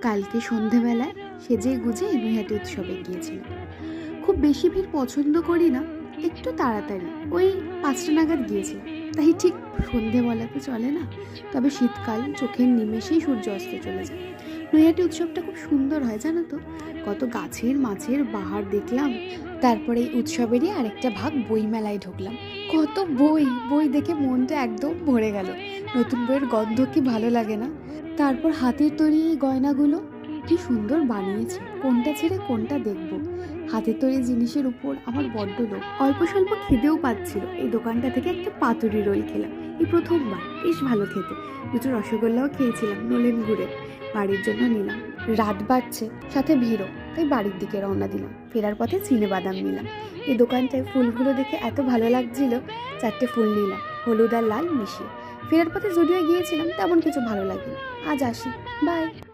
কালকে সন্ধেবেলায় সেজে গুজে নৈহাটি উৎসবে গিয়েছিলাম। খুব বেশি ভিড় পছন্দ করি না, একটু তাড়াতাড়ি ওই 5টা নাগাদ গিয়েছিলাম। তাই ঠিক সন্ধে বলাতে চলে না, তবে শীতকাল চোখের নিমেষেই সূর্য অস্ত চলে যায়। নৈহাটি উৎসবটা খুব সুন্দর হয় জানো তো, কত গাছের মাছের বাহার দেখলাম। তারপরে এই উৎসবেরই আরেকটা ভাগ বইমেলায় ঢুকলাম। কত বই বই দেখে মনটা একদম ভরে গেল। নতুন বইয়ের গন্ধ কি ভালো লাগে না। তারপর হাতের তৈরি এই গয়নাগুলো কি সুন্দর বানিয়েছে, কোনটা ছেড়ে কোনটা দেখব। হাতের তৈরি জিনিসের উপর আমার বড্ড লোভ। অল্প স্বল্প খিদেও পাচ্ছিল। এই দোকানটা থেকে একটা পাতুরি রোল খেলাম, এই প্রথমবার, বেশ ভালো খেতে। দুটো রসগোল্লাও খেয়েছিলাম নলেন গুড়ে, বাড়ির জন্য নিলাম। রাত বাড়ছে, সাথে ভিড়ও, তাই বাড়ির দিকে রওনা দিলাম। ফেরার পথে চিনেবাদাম নিলাম। এই দোকানটায় ফুলগুলো দেখে এত ভালো লাগছিল, 4টে ফুল নিলাম, হলুদ আর লাল মিশিয়ে। ফেরার পথে যদিও গিয়েছিলাম, তেমন কিছু ভালো লাগেনি। আজ আসি, বাই।